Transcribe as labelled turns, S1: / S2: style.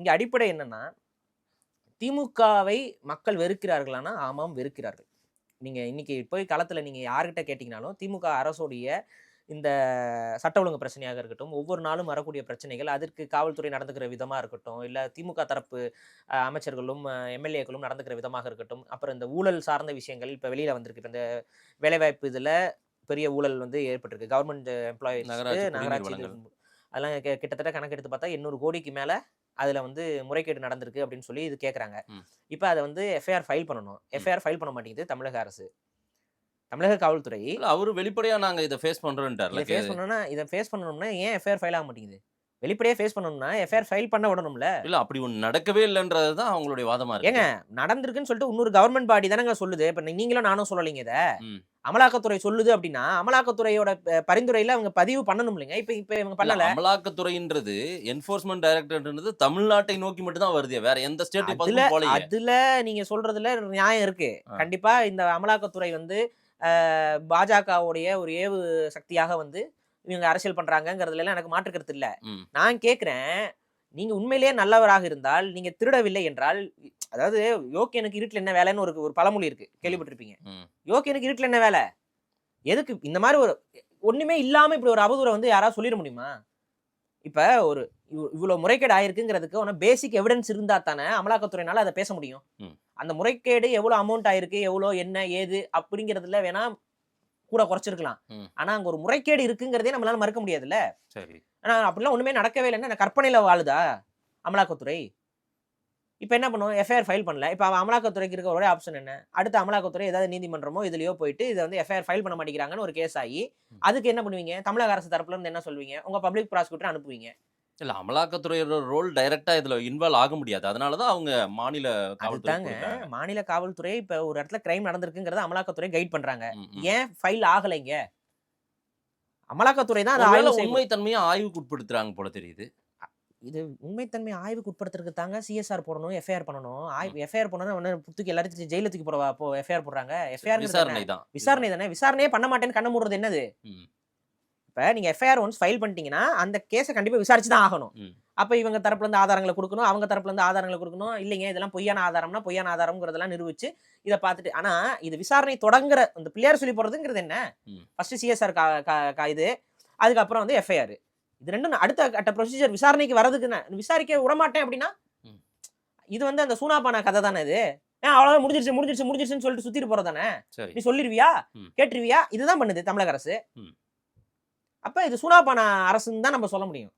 S1: இங்க அடிப்படை என்னன்னா, திமுகவை மக்கள் வெறுக்கிறார்களானா? ஆமாம் வெறுக்கிறார்கள். நீங்க இன்னைக்கு போய் களத்துல நீங்க யார்கிட்ட கேட்டீங்கனாலும், திமுக அரசுடைய இந்த சட்ட ஒழுங்கு பிரச்சனையாக இருக்கட்டும், ஒவ்வொரு நாளும் வரக்கூடிய பிரச்சனைகள், அதற்கு காவல்துறை நடந்துக்கிற விதமா இருக்கட்டும், இல்ல திமுக தரப்பு அமைச்சர்களும், எம்எல்ஏக்களும் நடந்துக்கிற விதமாக இருக்கட்டும், அப்புறம் இந்த ஊழல் சார்ந்த விஷயங்கள் இப்ப வெளியில வந்திருக்கு. இப்ப இந்த வேலைவாய்ப்பு இதுல பெரிய ஊழல் வந்து ஏற்பட்டிருக்கு. கவர்ன்மெண்ட் எம்ப்ளாயீஸ்க்கு
S2: நகராட்சி குடிநீர்
S1: நகராட்சி இது
S2: வழங்கல்.
S1: அதெல்லாம் கிட்டத்தட்ட கணக்கெடுத்து பார்த்தா 800 கோடிக்கு மேல அதுல வந்து முறைகேடு நடந்திருக்கு அப்படின்னு சொல்லி இது கேட்கறாங்க.
S2: ம்.
S1: இப்ப அத வந்து எஃப்ஐஆர் ஃபைல் பண்ணணும்.
S2: ம்.
S1: எஃப்ஐஆர் ஃபைல் பண்ண மாட்டேங்குது தமிழக அரசு. தமிழக காவல்துறை
S2: இல்ல அவரு வெளிப்படையா நாங்க இத ஃபேஸ் பண்றோன்ட்டார்ல.
S1: இத ஃபேஸ் பண்ணணும்னா ஏன் எஃப்ஐஆர் ஃபைல் ஆக மாட்டேங்குது? வெளிப்படையா ஃபேஸ் பண்ணணும்னா எஃப்ஐஆர் ஃபைல் பண்ண விடணும்ல.
S2: இல்ல அப்படி ஒண்ணு நடக்கவே இல்லன்றது தான் அவங்களுடைய வாதமா
S1: ஏங்க
S2: இருக்குது.
S1: நடந்திருக்குன்னு சொல்லிட்டு இன்னொரு கவர்ன்மென்ட் பாடி தானங்க சொல்லுது. இப்ப நீங்களும் நானும் சொல்லலைங்க இத.
S2: ம்.
S1: அமலாக்கத்துறை சொல்லுது அப்படின்னா, அமலாக்கத்துறையோட பரிந்துரையில அவங்க பதிவு பண்ணணும் இல்லைங்க. இப்ப இவங்க
S2: இல்ல
S1: பண்ணல.
S2: அமலாக்கத்துறைன்றது என்ஃபோர்ஸ்மென்ட் டைரக்டரேட்ன்றது தமிழ்நாட்டை நோக்கி மட்டும் தான் வருதே. வேற எந்த ஸ்டேட்
S1: அதுல
S2: பக்கமும் போலயே.
S1: அதுல நீங்க சொல்றதுல நியாயம் இருக்கு.
S2: ஆ.
S1: கண்டிப்பா இந்த அமலாக்கத்துறை வந்து பாஜகவுடைய ஒரு ஏவு சக்தியாக வந்து இவங்க அரசியல் பண்றாங்கங்கிறதுல எனக்கு மாற்று கருத்து இல்ல.
S2: ம்.
S1: நான் கேட்கிறேன், நீங்க உண்மையிலேயே நல்லவராக இருந்தால், நீங்க திருடவில்லை என்றால், அதாவது யோக்கியனுக்கு இருட்டுல என்ன வேலைன்னு ஒரு ஒரு பழமொழி இருக்கு.
S2: ம்.
S1: கேள்விப்பட்டிருப்பீங்க.
S2: ம்.
S1: யோக்கியனுக்கு இருட்டுல என்ன வேலை? எதுக்கு இந்த மாரி ஒரு ஒண்ணுமே இல்லாம இப்படி ஒரு அவதூற வந்து யாராவது சொல்லிட முடியுமா? இப்ப ஒரு இவ்ளோ முறைகேடு ஆயிருக்குங்கிறதுக்கு பேசிக் எவிடன்ஸ் இருந்தா தானே அமலாக்கத்துறையினால அத பேச முடியும்.
S2: ம்.
S1: அந்த முறைகேடு எவ்வளோ அமௌண்ட் ஆயிருக்கு, எவ்வளோ என்ன, ஏது அப்படிங்கிறதுல வேணா கூட குறைச்சிருக்கலாம்.
S2: ம்.
S1: ஆனா அங்க ஒரு முறைகேடு இருக்குங்கிறதே நம்மளால மறுக்க முடியாதுல்ல.
S2: சரி.
S1: ஆனா அப்படிலாம் ஒண்ணுமே நடக்கவே இல்லன்னா கற்பனையில வாழுதா அமலாக்கத்துறை? இப்ப என்ன பண்ணும்? எஃப்ஐஆர் ஃபைல் பண்ணல. இப்ப அமலாக்கத்துறைக்கு இருக்க ஒரே ஆப்ஷன் என்ன? அடுத்த அமலாக்கத்துறை ஏதாவது நீதிமன்றமோ, இதுலயோ போயிட்டு இத வந்து எஃப்ஐஆர் ஃபைல் பண்ண மாட்டேங்கிறாங்கன்னு ஒரு கேஸ் ஆயி,
S2: ம்.
S1: அதுக்கு என்ன பண்ணுவீங்க? தமிழக அரசு தரப்புல இருந்து என்ன சொல்வீங்க? உங்க பப்ளிக் ப்ராசிக்யூட்டர் அனுப்புவீங்க.
S2: இல்ல அமலாக்கத்துறையோட ரோல் டைரக்ட்டா இதுல இன்வால்வ் ஆக முடியாது. அதனால தான் அவங்க மாநில காவல்துறைக்கு
S1: அதுதாங்க
S2: குடுக்குறாங்க.
S1: மாநில காவல்துறை இப்ப ஒரு இடத்துல கிரைம் நடந்திருக்குங்கிறத அமலாக்கத்துறை கைட் பண்றாங்க.
S2: ம். ம்.
S1: ஏன் ஃபைல் ஆகலைங்க? அமலாக்கத்துறை தான் அத
S2: ஒருவேள
S1: ஆய்வு
S2: உண்மை
S1: செய்யணும்.
S2: தன்மைய ஆய்வுக்கு உட்படுத்துறாங்க போல தெரியுது.
S1: இது உண்மைத்தன்மை ஆய்வுக்கு உட்படுத்துறதுக்கு தாங்க சிஎஸ்ஆர் போடணும், எஃப்ஐஆர் பண்ணணும்.
S2: ம்.
S1: எஃப்ஐஆர் பண்ணனும்னா உடனே தூக்கி எல்லாத்தையும் ஜெயில்ல தூக்கி போடவா எஃப்ஐஆர் போடுறாங்க? எஃப்ஐஆர்ங்கிறது என்ன?
S2: விசாரணை தான்.
S1: விசாரணை தானே. விசாரணையே பண்ண மாட்டேன்னு கண்ண மூடுறது என்னது?
S2: ம்.
S1: இப்ப நீங்க எஃப்ஐஆர் ஒன்ஸ் ஃபைல் பண்ணிட்டீங்கன்னா, அந்த கேஸ கண்டிப்பா விசாரிச்சு தான் ஆகணும்.
S2: ம்.
S1: அப்ப இவங்க தரப்புல இருந்து ஆதாரங்கள குடுக்கணும். அவங்க தரப்புல இருந்து ஆதாரங்கள குடுக்கணும். இல்லைங்க இதெல்லாம் பொய்யான ஆதாரம்னா, பொய்யான ஆதாரம்ங்கிறதெல்லாம் நிரூபிச்சு, இத பார்த்துட்டு ஆனா இது விசாரணை தொடங்குற இந்த பிள்ளையார் சொல்லி போடுறதுங்கிறது என்ன?
S2: ம்.
S1: ஃபர்ஸ்ட் சிஎஸ்ஆர் இது. அதுக்கப்புறம் வந்து எஃப்ஐஆர். இது 2ம் அடுத்த கட்ட ப்ரொசீஜர் விசாரணைக்கு வரதுக்கு விசாரிக்க விடமாட்டேன் அப்படின்னா,
S2: ம்.
S1: இது வந்து அந்த சூனாபானா கதை தானே இது. அவ்வளவுதான் முடிஞ்சிருச்சுன்னு சொல்லிட்டு சுத்திட்டு போறது தானே.
S2: சரி.
S1: நீ சொல்லிருவியா?
S2: ம்.
S1: கேட்டுருவியா? இதுதான் பண்ணுது தமிழக அரசு.
S2: ம்.
S1: அப்ப இது சூனாபானா அரசுன்னு தான் நம்ம சொல்ல முடியும்.